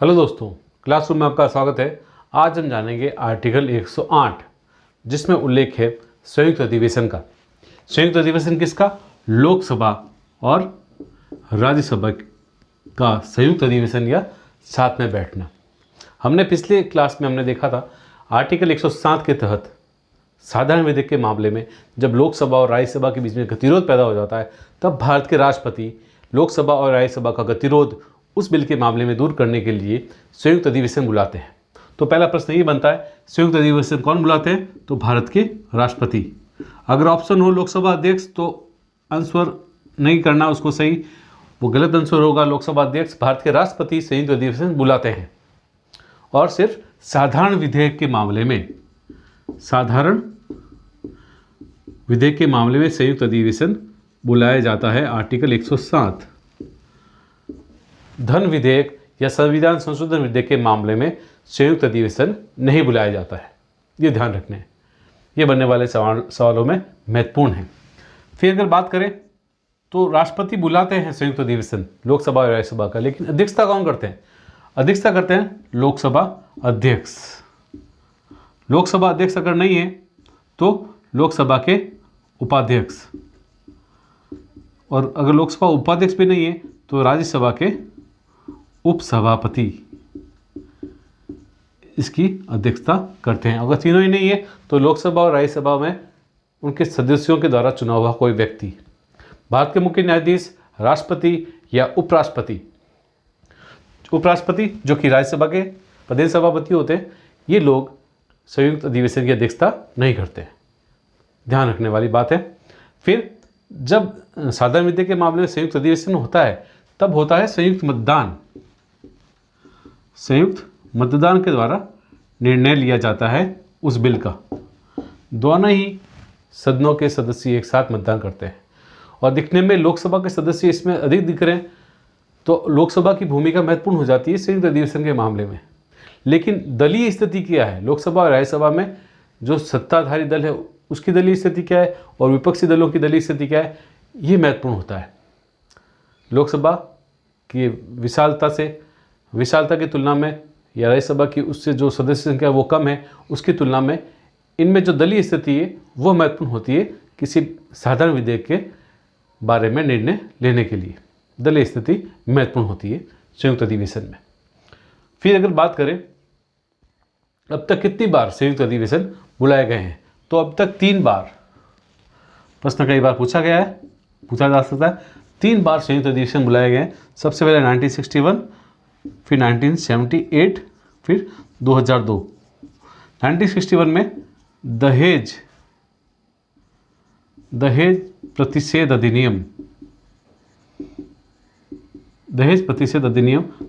Hello दोस्तों, classroom में आपका स्वागत है। आज हम जानेंगे आर्टिकल 108 जिसमें उल्लेख है संयुक्त अधिवेशन का। संयुक्त अधिवेशन किसका? लोकसभा और राज्यसभा का संयुक्त अधिवेशन या साथ में बैठना। हमने पिछले क्लास में देखा था आर्टिकल 107 के तहत साधारण विधेयक के मामले में जब लोकसभा और राज्यसभा के बीच में गतिरोध पैदा हो जाता है तब भारत के राष्ट्रपति लोकसभा और राज्यसभा का गतिरोध उस बिल के मामले में दूर करने के लिए संयुक्त अधिवेशन बुलाते हैं। तो पहला प्रश्न ये बनता है, संयुक्त अधिवेशन कौन बुलाते हैं? तो भारत के राष्ट्रपति। अगर ऑप्शन हो लोकसभा अध्यक्ष तो आंसर नहीं करना उसको सही, वो गलत आंसर होगा। लोकसभा अध्यक्ष, भारत के राष्ट्रपति संयुक्त अधिवेशन बुलाते हैं और सिर्फ साधारण विधेयक के मामले में, साधारण विधेयक के मामले में संयुक्त अधिवेशन बुलाया जाता है। आर्टिकल 107। धन विधेयक या संविधान संशोधन विधेयक के मामले में संयुक्त अधिवेशन नहीं बुलाया जाता है। ये ध्यान रखना है, ये बनने वाले सवालों में महत्वपूर्ण है। फिर अगर बात करें तो राष्ट्रपति बुलाते हैं संयुक्त अधिवेशन लोकसभा और राज्यसभा का, लेकिन अध्यक्षता कौन करते हैं? अध्यक्षता करते हैं लोकसभा अध्यक्ष। लोकसभा अध्यक्ष अगर नहीं है तो लोकसभा के उपाध्यक्ष, और अगर लोकसभा उपाध्यक्ष भी नहीं है तो राज्यसभा के उपसभापति इसकी अध्यक्षता करते हैं। अगर तीनों ही नहीं है तो लोकसभा और राज्यसभा में उनके सदस्यों के द्वारा चुना हुआ कोई व्यक्ति। भारत के मुख्य न्यायाधीश, राष्ट्रपति या उपराष्ट्रपति, उपराष्ट्रपति जो कि राज्यसभा के प्रदेश सभापति होते हैं, ये लोग संयुक्त अधिवेशन की अध्यक्षता नहीं करते हैं। ध्यान रखने वाली बात है। फिर जब साधारण विधेयक के मामले में संयुक्त अधिवेशन होता है तब होता है संयुक्त मतदान। संयुक्त मतदान के द्वारा निर्णय लिया जाता है उस बिल का। दोनों ही सदनों के सदस्य एक साथ मतदान करते हैं और दिखने में लोकसभा के सदस्य इसमें अधिक दिख रहे हैं तो लोकसभा की भूमिका महत्वपूर्ण हो जाती है संयुक्त अधिवेशन के मामले में। लेकिन दलीय स्थिति क्या है? लोकसभा और राज्यसभा में जो सत्ताधारी दल है उसकी दलीय स्थिति क्या है और विपक्षी दलों की दलीय स्थिति क्या है, ये महत्वपूर्ण होता है। लोकसभा की विशालता की तुलना में या राज्यसभा की उससे जो सदस्य संख्या वो कम है उसकी तुलना में इनमें जो दलीय स्थिति है वो महत्वपूर्ण होती है किसी साधारण विधेयक के बारे में निर्णय लेने के लिए। दलीय स्थिति महत्वपूर्ण होती है संयुक्त अधिवेशन में। फिर अगर बात करें अब तक कितनी बार संयुक्त अधिवेशन बुलाए गए हैं, तो अब तक 3 बार। प्रश्न कई बार पूछा जा सकता है। 3 बार संयुक्त अधिवेशन बुलाए गए हैं। सबसे पहले 1961, फिर 1978, फिर 2002। 1961 में दहेज प्रतिषेध अधिनियम,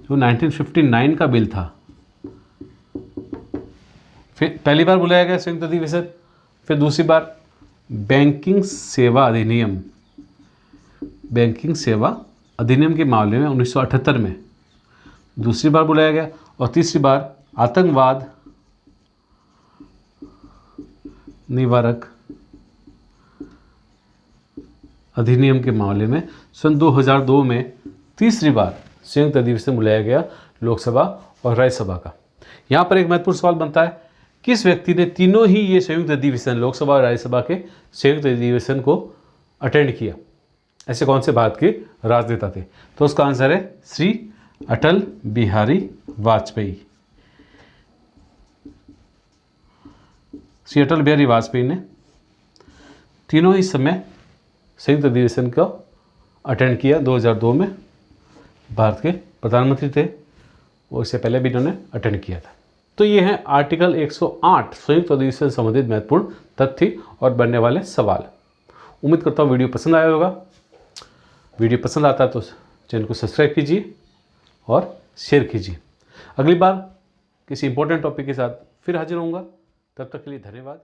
जो 1959 का बिल था, फिर पहली बार बुलाया गया संयुक्त अधिवेशन। फिर दूसरी बार बैंकिंग सेवा अधिनियम के मामले में 1978 में दूसरी बार बुलाया गया। और तीसरी बार आतंकवाद निवारक अधिनियम के मामले में सन 2002 में तीसरी बार संयुक्त अधिवेशन बुलाया गया लोकसभा और राज्यसभा का। यहाँ पर एक महत्वपूर्ण सवाल बनता है, किस व्यक्ति ने तीनों ही ये संयुक्त अधिवेशन लोकसभा और राज्यसभा के संयुक्त अधिवेशन को अटेंड किया? ऐसे कौन से भारत के राजनेता थे? तो उसका आंसर है श्री अटल बिहारी वाजपेयी। श्री अटल बिहारी वाजपेयी ने तीनों ही समय संयुक्त अधिवेशन को अटेंड किया। 2002 में भारत के प्रधानमंत्री थे और इससे पहले भी इन्होंने अटेंड किया था। तो ये हैं आर्टिकल 108 संयुक्त अधिवेशन से संबंधित महत्वपूर्ण तथ्य और बनने वाले सवाल। उम्मीद करता हूँ वीडियो पसंद आया होगा। वीडियो पसंद आता है तो चैनल को सब्सक्राइब कीजिए और शेयर कीजिए। अगली बार किसी इंपॉर्टेंट टॉपिक के साथ फिर हाजिर होऊंगा। तब तक के लिए धन्यवाद।